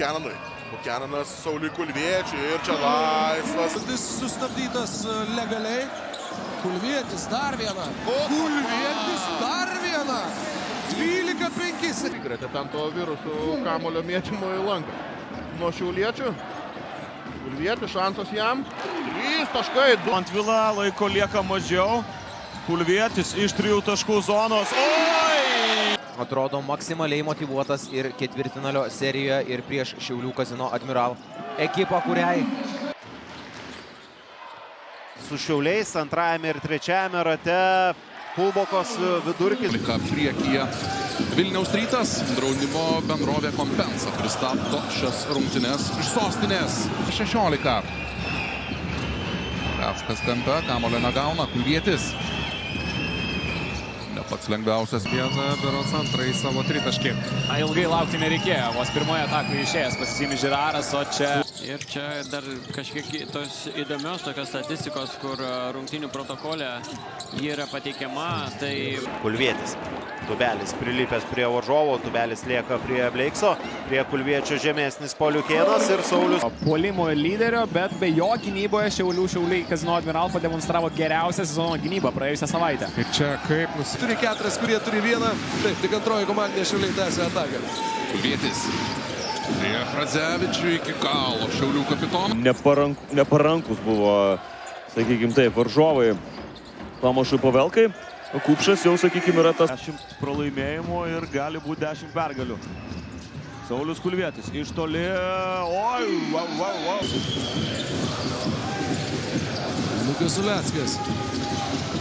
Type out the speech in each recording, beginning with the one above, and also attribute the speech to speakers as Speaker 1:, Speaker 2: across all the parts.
Speaker 1: Buchananui. Buchananas Sauliui Kulviečiui ir čia laisvas.
Speaker 2: Sustabdytas legaliai. Kulvietis dar vieną. Kulvietis dar vieną. 12-5.
Speaker 1: Įkrėtė ten to virusų kamulio mėtymo į lanką. Nuo Šiauliečių. Kulvietis, šansas jam. 3 taškai.
Speaker 3: Antvila laiko lieka mažiau. Kulvietis iš 3 taškų zonos. Oi!
Speaker 4: Atrodo maksimaliai motyvuotas ir ketvirtfinalio serijoje ir prieš Šiaulių Kazino Admiral ekipą, kuriai
Speaker 5: su Šiauliais antrajame ir trečiajame rate Kulbokos vidurkis.
Speaker 6: Priekyje Vilniaus Rytas, draudimo bendrovė Kompensa pristato šias rungtynes iš sostinės. 16. Levskas kampe, kamulio negauna, Kulvietis. Ne pats lengviausias.
Speaker 7: Viena berods antrąjį savo tritaškį.
Speaker 3: Ilgai laukti nereikėjo, vos pirmoje atakoje išėjęs pasižymi Žiraras, o čia...
Speaker 8: Ir čia dar kažkiek tos įdomios tokios statistikos, kur rungtynių protokole ji yra pateikiama, tai...
Speaker 5: Kulvietis. Tubelis prilipęs prie varžovo, Tubelis lieka prie Bleikso, prie Kulviečio žemesnis Poliukėnas ir Saulius.
Speaker 3: Puolimo lyderio, bet be jo gynyboje Šiauliai Kazino Admiral pademonstravo geriausią sezono gynybą praėjusią savaitę.
Speaker 7: Ir čia kaip
Speaker 2: Turi 4, kurie turi 1. Taip, tik antroji komandinė Šiauliai tęsia ataką.
Speaker 6: Kulvietis. Prie Radzevičių iki galo. Šiaulių kapitoną.
Speaker 3: Neparankus buvo, sakykime taip, varžovai Tomašui Pavelkai. Kupšas jau, sakykime, yra tas 10 pralaimėjimų ir gali būti 10 pergalių. Saulius Kulvietis iš toli. Oi, wow.
Speaker 2: Lukas Uleckas.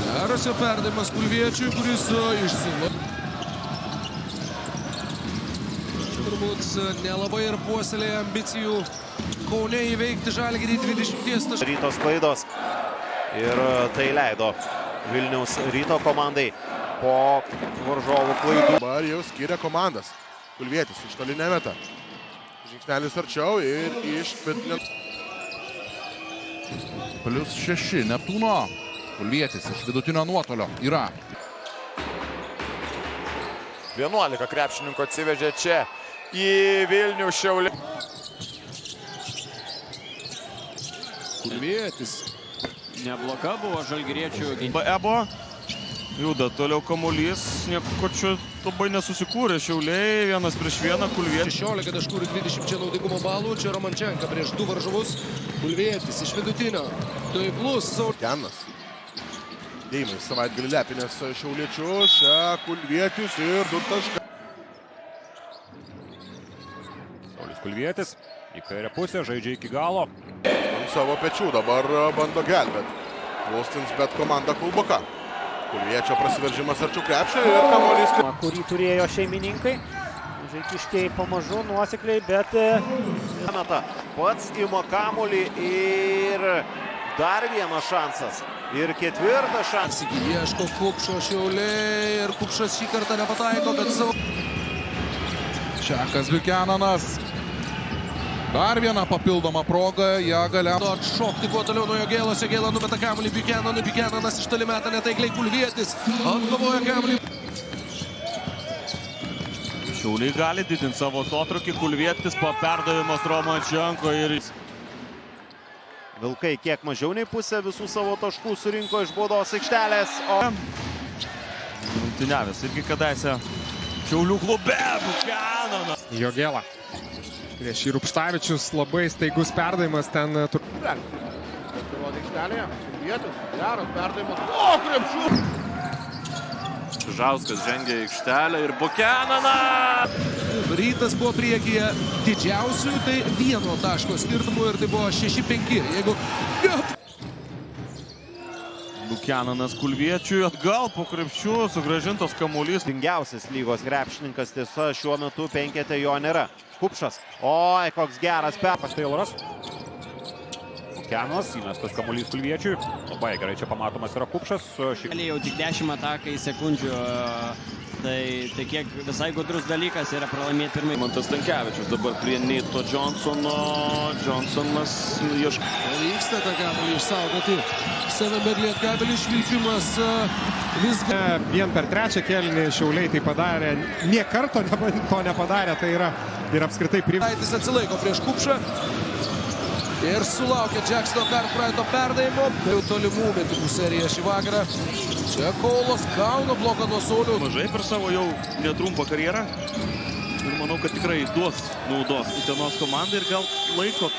Speaker 2: Geras jo perdavimas Kulviečiui, kuris išsilo. Turbūt nelabai ir puoselėja ambicijų Kaune įveikti Žalgirį 20 taškų.
Speaker 5: Rytos klaidos ir tai leido Vilniaus Ryto komandai po varžovų klaidų.
Speaker 1: Dabar jau skiria komandas. Kulvietis iš toli nemeta. Žingsnelis arčiau ir iš vidutinio.
Speaker 6: +6 Neptūno. Kulvietis iš vidutinio nuotolio yra.
Speaker 9: 11 krepšininkų atsivežė čia į Vilnių Šiaulį.
Speaker 2: Kulvietis.
Speaker 8: nebloga buvo žalgiriečių gynyba.
Speaker 3: Ebo juda toliau kamuolys, nieko čia labai nesusikūrė Šiauliai, 1 prieš 1, Kulvietis.
Speaker 2: 16 taškų ir 20 naudingumo balų, čia Romančenka prieš 2 varžovus, Kulvietis iš vidutinio, taiklus.
Speaker 1: Kenas. Deimai savaitgalį lepinės Šiauliečius, Kulvietis ir 2 taškai.
Speaker 7: Saulius Kulvietis į kairę pusę, žaidžia iki galo.
Speaker 1: Ant savo pečių dabar bando gelbėt. Klostins bet komanda Kulboka. Kulviečio prasiveržimas arčiau krepšio ir kamuolys.
Speaker 10: Kurį turėjo šeimininkai. Žaikiškiai pamažu, nuosekliai, bet...
Speaker 5: Pats ima kamuolį ir dar vienas šansas. Ir 4 šansas.
Speaker 2: Ieško Kupšo Šiauliai ir Kupšas šį kartą nepataiko, bet savo...
Speaker 6: Čekas Buchananas. Dar viena papildoma proga, ją galiausiai
Speaker 2: atšokti kuo toliau nuo Jogėlos. Jogėla numeta kamuolį Buchananui, Buchananas iš toli meta netaikliai, Kulvietis atkovoja kamuolį.
Speaker 3: Šiauliai gali didinti savo atotrūkį, Kulvietis po perdavimas Romančenko ir...
Speaker 5: Vilkai kiek mažiau nei pusę visų savo taškų surinko iš baudos aikštelės.
Speaker 3: Rungtyniavęs irgi kadaise Šiaulių klube, Buchananas.
Speaker 7: Jogėla. Prieš Rupštavičius labai staigus perdavimas ten...
Speaker 1: Pasirodė aikštelėje. Kulvietis. Geras perdavimas. O, krepšių!
Speaker 9: Čižauskas žengia į aikštelę ir Buchananas!
Speaker 2: Rytas buvo priekyje didžiausių, tai 1 taško skirtumų ir tai buvo 6-5. Jeigu...
Speaker 3: Buchananas Kulviečiui atgal po krepšių, sugrąžintas kamuolys.
Speaker 5: Dingiausias lygos krepšininkas, tiesa, šiuo metu penkete jo nėra. Kupšas. Oi, koks geras perpas.
Speaker 7: Tayloras. Buchanas, įmestas kamuolys Kulviečiui. Labai gerai čia pamatomas yra Kupšas.
Speaker 8: Jau tik 10 atakai sekundžių. Tai kiek visai gudrus dalykas yra pralaimėti pirmai.
Speaker 9: Mantas Stankevičius dabar prie Neito Johnsono. Johnsonas ieško.
Speaker 2: Vyksta tą kamuolį išsaugoti. Save bedlėt kabelis švilpimas visgi.
Speaker 7: Vien per trečią kėlinį Šiauliai tai padarė. Nė karto to nepadarė. Tai yra ir apskritai
Speaker 2: Aitis atsilaiko prieš Kupšą. Ir sulaukia Jacksono Cartwrighto perdavimo. Jau tolimų metimų serija šį vakarą. Čia Kaulas gauna bloką nuo Sauliaus.
Speaker 3: Mažai per savo jau netrumpą karjerą. Ir manau, kad tikrai duos naudos Utenos komandai ir gal laiko tą